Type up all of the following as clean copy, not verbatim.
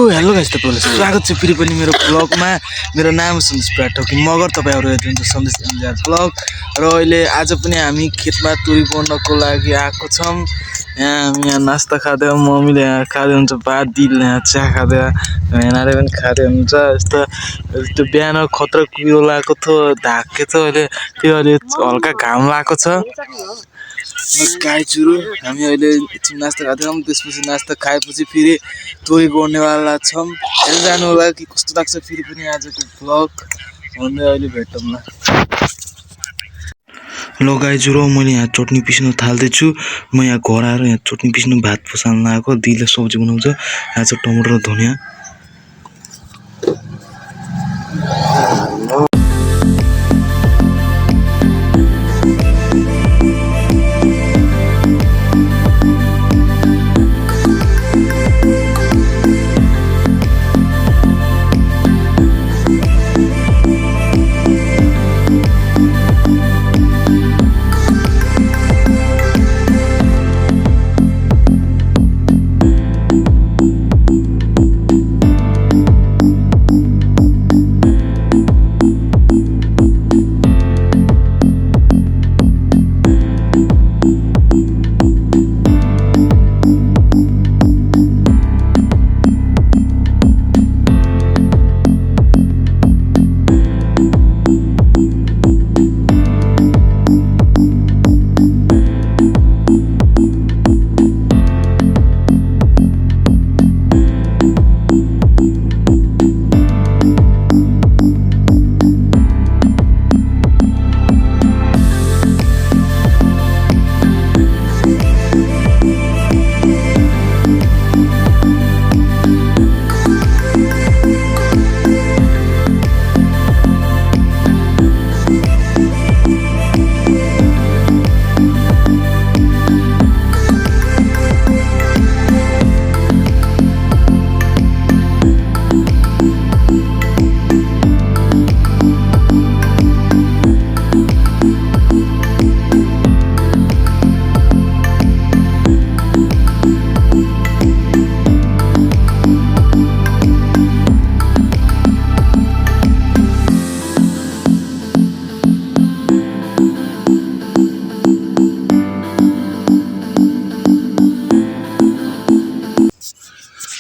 Hello guys, तपाईहरुलाई स्वागत छ फेरि पनि मेरो ब्लगमा। मेरो नाम सन्देश पाठक मगर, तपाईहरु हेर्नुहुन्छ सन्देश एमजीआर ब्लग। र अहिले आज पनि हामी खेतमा तुरी गोड्नको लागि आएको छौं। यहाँ नास्ता खाँदै मम्मीले यहाँ खाँदै हुन्छ भात, दिदीले यहाँ चिया खाँदै, हेनाले पनि खाँदै हुन्छ। यस्तो बिहान खतरा कुहिरो लागेको थियो, ढाके थियो, अहिले त्यो अहिले हल्का घाम लागेको छ। गाई चुरु हामी अहिले एकछिन नास्ता खाँदैछौँ, त्यसपछि नास्ता खाएपछि फेरि तुरी गोड्नेवाला छौँ। हेर्दै जानु होला कि कस्तो लाग्छ फेरि पनि आजको ब्लग भन्दै अहिले भेटौँ न। ल गाई चुरु, मैले यहाँ चटनी पिस्न थाल्दैछु। म यहाँ घर आएर यहाँ चटनी पिस्नु भात पसाल्न आएको, दिदीले सब्जी बनाउँछ। यहाँ चाहिँ टमाटर र धनियाँ।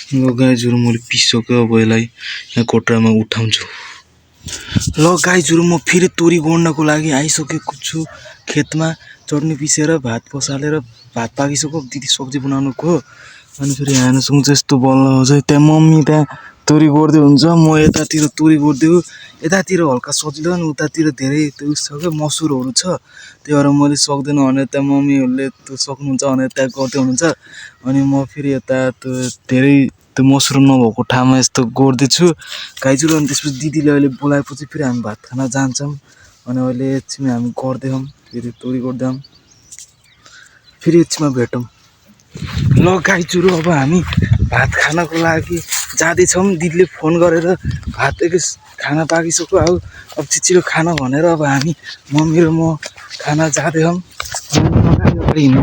ल गाईजहरु, मैले पिससक्यो। अब यसलाई यहाँ कोट्रामा उठाउँछु। ल गाईजहरु, म फेरि तुरी गोड्नको लागि आइसकेको छु खेतमा। चटनी पिसेर भात पसालेर भात पाकिसक्यो, दिदी सब्जी बनाउनुको। अनि फेरि यहाँ हेर्नुसँग यस्तो बल्ल हुन्छ। त्यहाँ मम्मी त्यहाँ तुरी गोड्दै हुन्छ, म यतातिर तुरी गोड्दै हो। यतातिर हल्का सजिलो अनि उतातिर धेरै त्यो छ क्या, मसुरहरू छ। त्यही भएर मैले सक्दैन भने त्यहाँ मम्मीहरूले त्यो सक्नुहुन्छ भने त्यहाँ गर्दै हुनुहुन्छ। अनि म फेरि यता त्यो धेरै त्यो मसरुम नभएको ठाउँमा यस्तो गोड्दैछु गाईजहरु। अनि त्यसपछि दिदीले अहिले बोलाएपछि फेरि हामी भात खान जान्छौँ। अनि अहिले एकछिन हामी गर्दैछौँ, फेरि तुरी गोड्दैछौँ, फेरि एकछिनमा भेटौँ। ल गाईजहरु, अब हामी भात खानको लागि जाँदैछौँ। दिदीले फोन गरेर भात खाना पाकिसक्यो, अब छिटो खाना भनेर अब हामी मम्मी र म खाना जाँदैछौँ। अगाडि हिँड्नु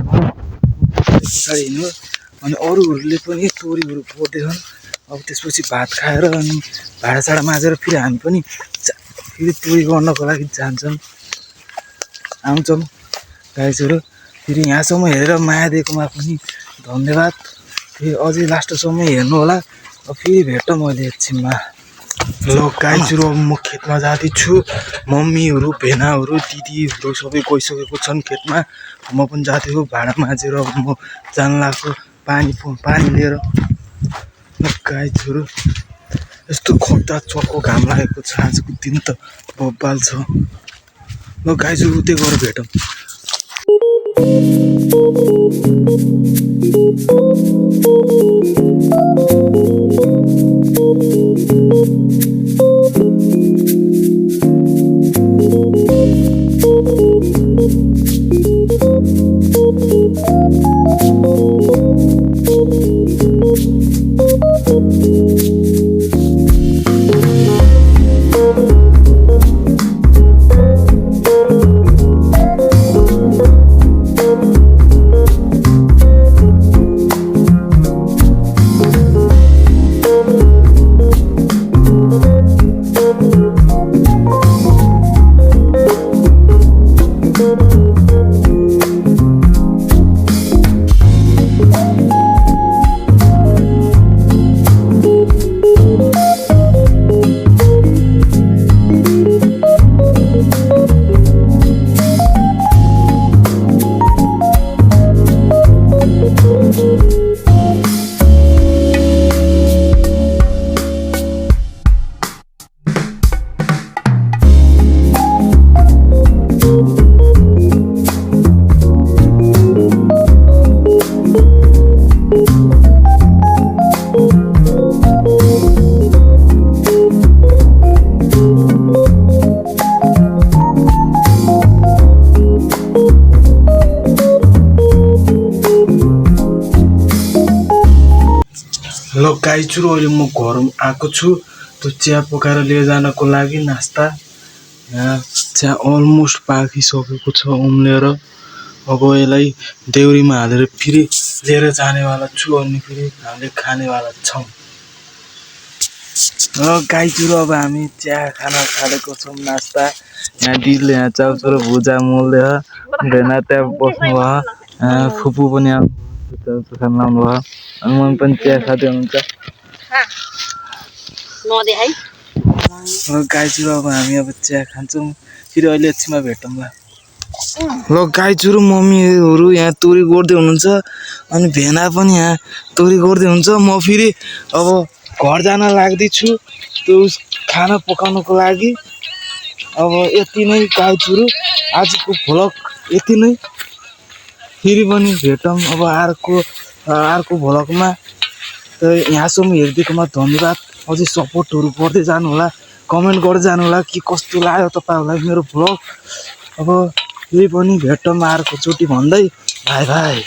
अनि अरूहरूले पनि तुरीहरू गोड्दैछन्। अब त्यसपछि भात खाएर अनि भाँडासाँडा माझेर फेरि हामी पनि फेरि तुरी गोड्नको लागि जान्छौँ, आउँछौँ गाईजहरु। फेरि यहाँसम्म हेरेर माया दिएकोमा पनि धन्यवाद। फेरि अझै लास्टसम्म हेर्नु होला। अब फेरि भेटौँ मैले एकछिनमा। ल गाईजहरु, अब म खेतमा जाँदैछु। मम्मीहरू, भेनाहरू, दिदीहरू सबै गइसकेको छन् खेतमा। म पनि जाँदैछु भाँडा माझेर। अब म जान लाग्छु पानी लिएर। ल गाईजहरु, यस्तो खट्टा चर्को घाम लागेको छ, आजको दिन त बब्बाल छ। ल गाईजहरु, उतै गएर भेटौँ। गाईचुरु अहिले म घरमा आएको छु त्यो चिया पकाएर लिएर जानको लागि नास्ता। यहाँ चिया अलमोस्ट पाकिसकेको छ उम्लेर। अब यसलाई देउरीमा हालेर फेरि लिएर जानेवाला छु अनि फेरि हामीले खानेवाला छौँ। र गाईचुरु अब हामी चिया खाना थालेको छौँ नास्ता। यहाँ दिदीले यहाँ चाउचाउ र भुजा मोल्दै भेना त्यहाँ बस्नुभयो। फुपू पनि चाउचाउ खान लाउनु भयो अनि मम्मी पनि चिया खाँदै हुनुहुन्छ। गाईचुरु अब हामी अब चिया खान्छौँ फेरि अहिले एकछिनमा भेटौँला। ल गाईचुरु मम्मीहरू यहाँ तोरी गोड्दै हुनुहुन्छ अनि भेना पनि यहाँ तोरी गोड्दै हुन्छ। म फेरि अब घर जान लाग्दैछु त्यो खाना पकाउनको लागि। अब यति नै गाईचुरु आजको भ्लग यति नै। फेरि पनि भेटौँ अब अर्को भ्लगमा। त यहाँसम्म हेरिदिएकोमा धन्यवाद। अझै सपोर्टहरू गर्दै जानु होला, कमेन्ट गर्दै जानु होला कि कस्तो लाग्यो तपाईँहरूलाई मेरो भ्लग। अब फेरि पनि भेटौँ अर्कोचोटि भन्दै बाई बाई।